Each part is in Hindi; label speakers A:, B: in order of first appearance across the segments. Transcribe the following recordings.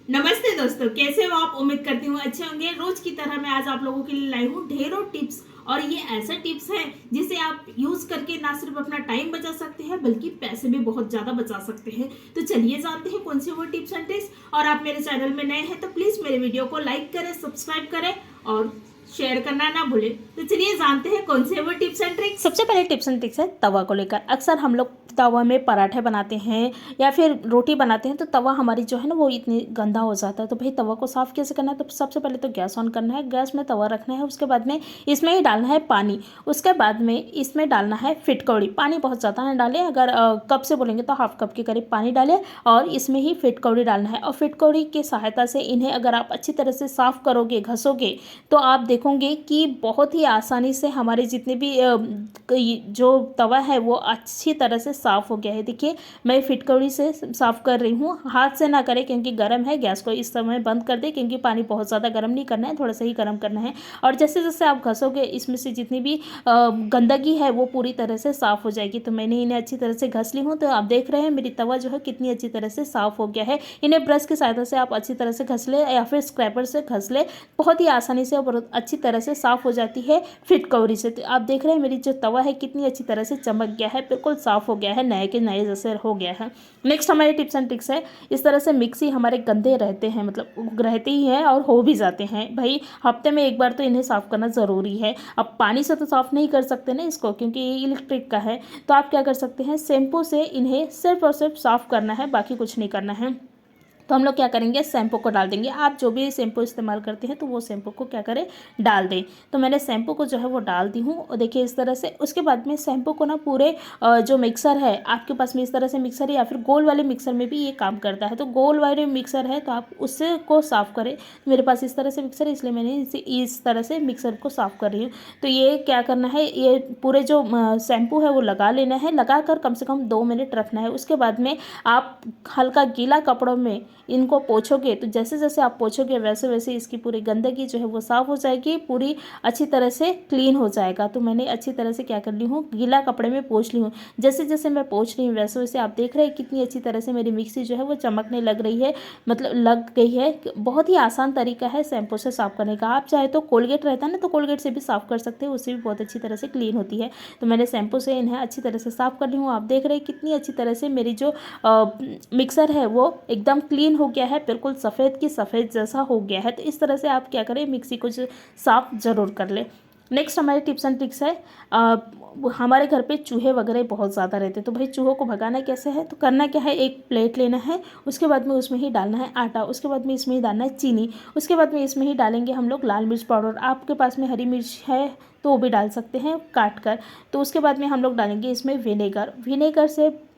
A: नमस्ते दोस्तों, कैसे हो आप। उम्मीद करती हूँ अच्छे होंगे। रोज की तरह मैं आज आप लोगों के लिए लाई हूँ ढेरों टिप्स। और ये ऐसे टिप्स हैं जिसे आप यूज करके ना सिर्फ अपना टाइम बचा सकते हैं बल्कि पैसे भी बहुत ज्यादा बचा सकते हैं। तो चलिए जानते हैं कौन सी वो टिप्स एंड ट्रिक्स। और आप मेरे चैनल में नए हैं तो प्लीज मेरे वीडियो को लाइक करें, सब्सक्राइब करें और शेयर करना ना भूलें। तो चलिए जानते हैं कौन से वो टिप्स एंड ट्रिक्स।
B: सबसे पहले टिप्स एंड ट्रिक्स है तवा को लेकर। अक्सर हम लोग तवा में पराठे बनाते हैं या फिर रोटी बनाते हैं तो तवा हमारी जो है ना वो इतनी गंदा हो जाता है। तो भाई तवा को साफ़ कैसे करना है, तो सबसे पहले तो गैस ऑन करना है, गैस में तवा रखना है, उसके बाद में इसमें ही डालना है पानी, उसके बाद में इसमें डालना है फिटकौड़ी। पानी बहुत ज़्यादा ना डालें, अगर कप से बोलेंगे तो हाफ कप के करीब पानी डालें और इसमें ही फिटकौड़ी डालना है। और फिटकौड़ी की सहायता से इन्हें अगर आप अच्छी तरह से साफ़ करोगे, घसोगे, तो आप देखोगे कि बहुत ही आसानी से हमारे जितने भी जो तवा है वो अच्छी तरह से साफ़ हो गया है। देखिए मैं फिटकौड़ी से साफ़ कर रही हूँ, हाथ से ना करें क्योंकि गर्म है। गैस को इस समय बंद कर दें क्योंकि पानी बहुत ज़्यादा गर्म नहीं करना है, थोड़ा सा ही गर्म करना है। और जैसे जैसे आप घसोगे इसमें से जितनी भी गंदगी है वो पूरी तरह से साफ़ हो जाएगी। तो मैंने इन्हें अच्छी तरह से घस ली हूँ। तो आप देख रहे हैं मेरी तवा जो है कितनी अच्छी तरह से साफ़ हो गया है। इन्हें ब्रश की सहायता से आप अच्छी तरह से घस ले या फिर स्क्रैपर से घस ले, बहुत ही आसानी से और बहुत अच्छी तरह से साफ़ हो जाती है फिटकौड़ी से। तो आप देख रहे हैं मेरी जो तवा है कितनी अच्छी तरह से चमक गया है, बिल्कुल साफ़ हो गया है, नए के नए जैसे हो गया है। नेक्स्ट हमारे टिप्स एंड ट्रिक्स है, इस तरह से मिक्सी हमारे गंदे रहते हैं, मतलब रहते ही हैं और हो भी जाते हैं। भाई हफ्ते में एक बार तो इन्हें साफ़ करना ज़रूरी है। अब पानी से तो साफ़ नहीं कर सकते ना इसको क्योंकि ये इलेक्ट्रिक का है। तो आप क्या कर सकते हैं, शैम्पू से इन्हें सिर्फ और सिर्फ साफ़ करना है, बाकी कुछ नहीं करना है। तो हम लोग क्या करेंगे, शैम्पू को डाल देंगे। आप जो भी शैम्पू इस्तेमाल करते हैं तो वो शैम्पू को क्या करें, डाल दें। तो मैंने शैम्पू को जो है वो डाल दी हूँ और देखिए इस तरह से। उसके बाद में शैम्पू को ना पूरे जो मिक्सर है आपके पास में, इस तरह से मिक्सर है या फिर गोल वाले मिक्सर में भी ये काम करता है। तो गोल वाले मिक्सर है तो आप उससे को साफ़ करें। मेरे पास इस तरह से मिक्सर है इसलिए मैंने इसे इस तरह से मिक्सर को साफ़ कर रही हूँ। तो ये क्या करना है, ये पूरे जो शैम्पू है वो लगा लेना है, लगा कर कम से कम 2 मिनट रखना है। उसके बाद में आप हल्का गीला कपड़ों में इनको पोंछोगे तो जैसे जैसे आप पोंछोगे वैसे वैसे इसकी पूरी गंदगी जो है वो साफ़ हो जाएगी, पूरी अच्छी तरह से क्लीन हो जाएगा। तो मैंने अच्छी तरह से क्या कर ली हूँ, गीला कपड़े में पोंछ ली हूँ। जैसे जैसे मैं पोंछ रही हूँ वैसे वैसे आप देख रहे हैं कितनी अच्छी तरह से मेरी मिक्सी जो है वो चमकने लग रही है, मतलब लग गई है। बहुत ही आसान तरीका है शैम्पू से साफ़ करने का। आप चाहे तो कोलगेट रहता है ना, तो कोलगेट से भी साफ़ कर सकते हैं, उससे भी बहुत अच्छी तरह से क्लीन होती है। तो मैंने शैम्पू से इन्हें अच्छी तरह से साफ़ कर ली हूँ। आप देख रहे हैं कितनी अच्छी तरह से मेरी जो मिक्सर है वो एकदम क्लीन हो गया है, बिल्कुल सफ़ेद की सफ़ेद जैसा हो गया है। तो इस तरह से आप क्या करें, मिक्सी को साफ़ ज़रूर कर ले। नेक्स्ट हमारे टिप्स एंड ट्रिक्स है, हमारे घर पे चूहे वगैरह बहुत ज़्यादा रहते हैं। तो भाई चूहों को भगाना कैसे है, तो करना क्या है, एक प्लेट लेना है, उसके बाद में उसमें ही डालना है आटा, उसके बाद में इसमें ही डालना है चीनी, उसके बाद में इसमें ही डालेंगे हम लोग लाल मिर्च पाउडर। आपके पास में हरी मिर्च है तो वो भी डाल सकते हैं काट कर। तो उसके बाद में हम लोग डालेंगे इसमें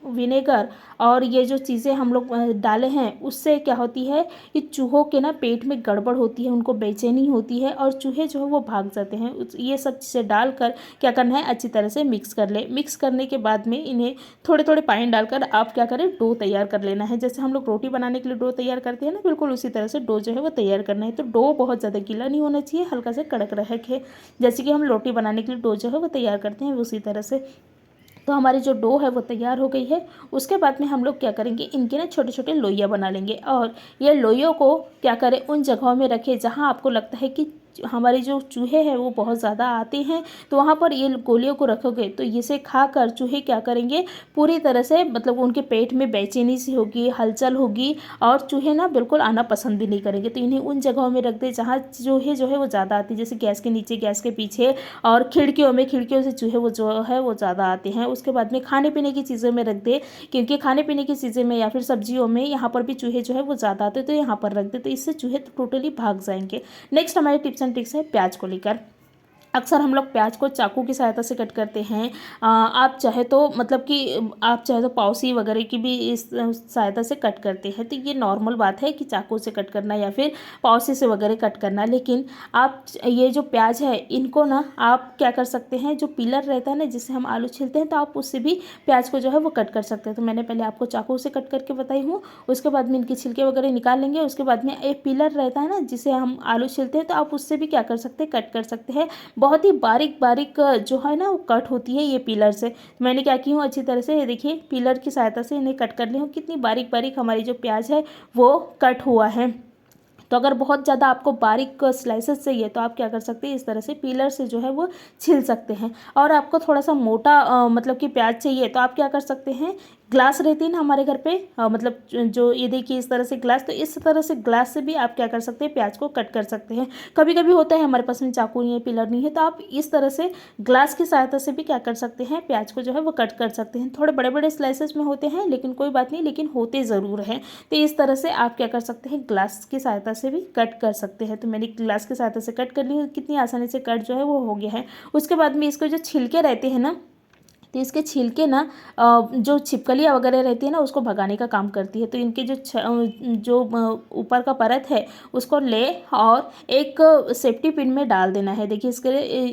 B: विनेगर और ये जो चीज़ें हम लोग डाले हैं उससे क्या होती है कि चूहों के ना पेट में गड़बड़ होती है, उनको बेचैनी होती है और चूहे जो है वो भाग जाते हैं। ये सब चीज़ें डालकर क्या करना है, अच्छी तरह से मिक्स कर ले। मिक्स करने के बाद में इन्हें थोड़े थोड़े पानी डालकर आप क्या करें, डो तैयार कर लेना है। जैसे हम लोग रोटी बनाने के लिए डो तैयार करते हैं ना, बिल्कुल उसी तरह से डो जो है वो तैयार करना है। तो डो बहुत ज़्यादा गीला नहीं होना चाहिए, हल्का सा कड़क रहे, जैसे कि हम रोटी बनाने के लिए डो जो है वो तैयार करते हैं उसी तरह से। तो हमारी जो डो है वो तैयार हो गई है। उसके बाद में हम लोग क्या करेंगे, इनके ना छोटे छोटे लोइयाँ बना लेंगे और ये लोइयों को क्या करें, उन जगहों में रखें जहाँ आपको लगता है कि हमारे जो चूहे हैं वो बहुत ज़्यादा आते हैं। तो वहाँ पर ये गोलियों को रखोगे तो इसे खाकर चूहे क्या करेंगे, पूरी तरह से मतलब उनके पेट में बेचैनी सी होगी, हलचल होगी और चूहे ना बिल्कुल आना पसंद भी नहीं करेंगे। तो इन्हें उन जगहों में रख दे जहाँ चूहे जो है वो ज़्यादा आते हैं, जैसे गैस के नीचे, गैस के पीछे और खिड़कियों से चूहे वो जो है वो ज़्यादा आते हैं। उसके बाद में खाने पीने की चीज़ों में रख दे, क्योंकि खाने पीने की चीज़ें में या फिर सब्जियों में यहाँ पर भी चूहे जो है वो ज़्यादा आते हैं, तो यहाँ पर रख दे, तो इससे चूहे तो टोटली भाग जाएंगे। नेक्स्ट हमारे टिप्स एंड ट्रिक्स है प्याज को लेकर। अक्सर हम लोग प्याज को चाकू की सहायता से कट करते हैं। आप चाहे तो मतलब कि आप चाहे तो पाउसी वगैरह की भी इस सहायता से कट करते हैं। तो ये नॉर्मल बात है कि चाकू से कट करना या फिर पाउसी से वगैरह कट करना, लेकिन आप ये जो प्याज है इनको ना आप क्या कर सकते हैं, जो पीलर रहता है ना जिससे हम आलू छीलते हैं, तो आप उससे भी प्याज को जो है वो कट कर सकते हैं। तो मैंने पहले आपको चाकू से कट करके बताई हूँ। उसके बाद में इनके छिलके वगैरह निकाल लेंगे। उसके बाद में एक पीलर रहता है ना जिसे हम आलू छीलते हैं, तो आप उससे भी क्या कर सकते हैं, कट कर सकते हैं। बहुत ही बारीक बारीक जो है ना वो कट होती है ये पीलर से। मैंने क्या की हूँ अच्छी तरह से, ये देखिए पीलर की सहायता से इन्हें कट कर ली हूँ। कितनी बारीक बारीक हमारी जो प्याज है वो कट हुआ है। तो अगर बहुत ज़्यादा आपको बारीक स्लाइसेस चाहिए तो आप क्या कर सकते हैं, इस तरह से पीलर से जो है वो छील सकते हैं। और आपको थोड़ा सा मोटा मतलब कि प्याज चाहिए तो आप क्या कर सकते हैं, ग्लास रहती है ना हमारे घर पे, मतलब जो ये देखिए इस तरह से ग्लास, तो इस तरह से ग्लास से भी आप क्या कर सकते हैं, प्याज को कट कर सकते हैं। कभी कभी होता है हमारे पास में चाकू नहीं है, पिलर नहीं है, तो आप इस तरह से ग्लास की सहायता से भी क्या कर सकते हैं, प्याज को जो है वो कट कर सकते हैं। थोड़े बड़े बड़े स्लाइसेस में होते हैं लेकिन कोई बात नहीं, लेकिन होते ज़रूर हैं। तो इस तरह से आप क्या कर सकते हैं, ग्लास की सहायता से भी कट कर सकते हैं। तो मैंने ग्लास की सहायता से कट कर ली, कितनी आसानी से कट जो है वो हो गया है। उसके बाद में इसको जो छिलके रहते हैं ना, तो इसके छिलके ना जो छिपकलियाँ वगैरह रहती है ना उसको भगाने का काम करती है। तो इनके जो ऊपर का परत है उसको ले और एक सेफ्टी पिन में डाल देना है। देखिए इसके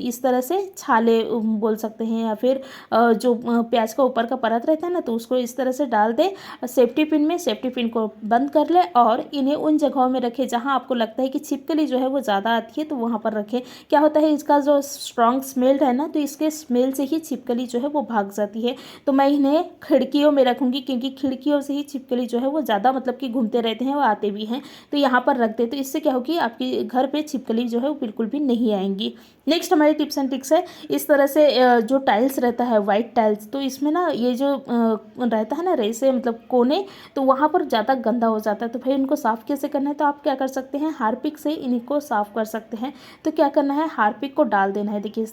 B: इस तरह से छाले बोल सकते हैं, या फिर जो प्याज का ऊपर का परत रहता है ना तो उसको इस तरह से डाल दे सेफ्टी पिन में। सेफ्टी पिन को बंद कर ले और इन्हें उन जगहों में रखे जहाँ आपको लगता है कि छिपकली जो है वो ज़्यादा आती है, तो वहाँ पर रखें। क्या होता है, इसका जो स्ट्रॉन्ग स्मेल है ना, तो इसके स्मेल से ही छिपकली जो है वो भाग जाती है। तो मैं इन्हें खिड़कियों में रखूँगी, क्योंकि खिड़कियों से ही छिपकली जो है वो ज़्यादा मतलब कि घूमते रहते हैं, वो आते भी हैं। तो यहाँ पर रख दे, तो इससे क्या होगी, आपके घर पे छिपकली जो है वो बिल्कुल भी नहीं आएंगी। नेक्स्ट हमारी टिप्स एंड ट्रिक्स है, इस तरह से जो टाइल्स रहता है वाइट टाइल्स, तो इसमें ना ये जो रहता है ना रेसे मतलब कोने, तो वहाँ पर ज़्यादा गंदा हो जाता है। तो भाई उनको साफ़ कैसे करना है, तो आप क्या कर सकते हैं, हार्पिक से इनको साफ़ कर सकते हैं। तो क्या करना है, हार्पिक को डाल देना है। देखिए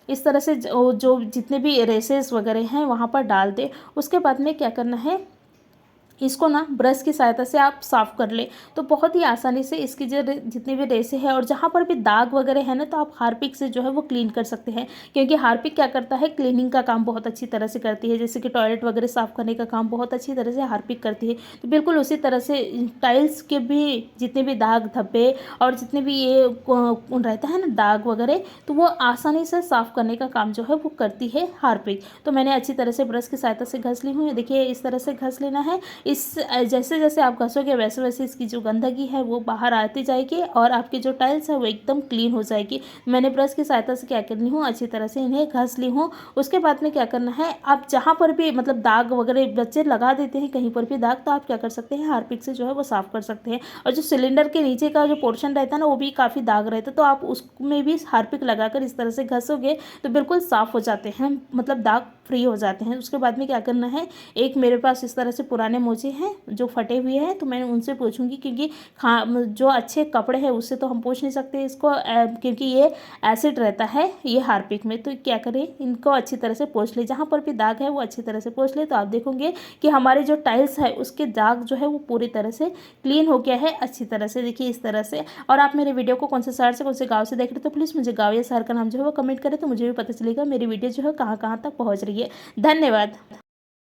B: इस तरह से जो जितने भी रेसेस वगैरह हैं वहाँ पर डाल दे। उसके बाद में क्या करना है, इसको ना ब्रश की सहायता से आप साफ़ कर ले, तो बहुत ही आसानी से इसकी जो जितने भी रेसे हैं और जहाँ पर भी दाग वगैरह है ना, तो आप हार्पिक से जो है वो क्लीन कर सकते हैं। क्योंकि हार्पिक क्या करता है, क्लीनिंग का काम बहुत अच्छी तरह से करती है। जैसे कि टॉयलेट वगैरह साफ़ करने का काम बहुत अच्छी तरह से हार्पिक करती है। तो बिल्कुल उसी तरह से टाइल्स के भी जितने भी दाग धब्बे और जितने भी ये रहता है ना दाग वगैरह, तो वो आसानी से साफ़ करने का काम जो है वो करती है हार्पिक। तो मैंने अच्छी तरह से ब्रश की सहायता से घस ली हूँ। देखिए इस तरह से घस लेना है। इस जैसे जैसे आप घसोगे वैसे वैसे इसकी जो गंदगी है वो बाहर आती जाएगी और आपकी जो टाइल्स है वो एकदम क्लीन हो जाएगी। मैंने ब्रश की सहायता से क्या करनी हूँ, अच्छी तरह से इन्हें घस ली हूँ। उसके बाद में क्या करना है, आप जहाँ पर भी मतलब दाग वगैरह बच्चे लगा देते हैं कहीं पर भी दाग, तो आप क्या कर सकते हैं, हार्पिक से जो है वो साफ़ कर सकते हैं। और जो सिलेंडर के नीचे का जो पोर्शन रहता है ना, वो भी काफ़ी दाग रहता है, तो आप उसमें भी हार्पिक लगाकर इस तरह से घसोगे तो बिल्कुल साफ़ हो जाते हैं, मतलब दाग फ्री हो जाते हैं। उसके बाद में क्या करना है, एक मेरे पास इस तरह से पुराने मोजे हैं जो फटे हुए हैं, तो मैं उनसे पूछूंगी, क्योंकि जो अच्छे कपड़े हैं उससे तो हम पूछ नहीं सकते इसको, क्योंकि ये एसिड रहता है ये हार्पिक में। तो क्या करें, इनको अच्छी तरह से पोंछ ले, जहाँ पर भी दाग है वो अच्छी तरह से पोंछ ले, तो आप देखोगे कि हमारे जो टाइल्स है उसके दाग जो है वो पूरी तरह से क्लीन हो गया है अच्छी तरह से। देखिए इस तरह से। और आप मेरे वीडियो को कौन से शहर से कौन से गाँव से देख रहे हो, तो प्लीज़ मुझे गाँव या शहर का नाम जो है वो कमेंट करें, तो मुझे भी पता चलेगा मेरी वीडियो जो है कहाँ कहाँ तक पहुँच रही है। धन्यवाद।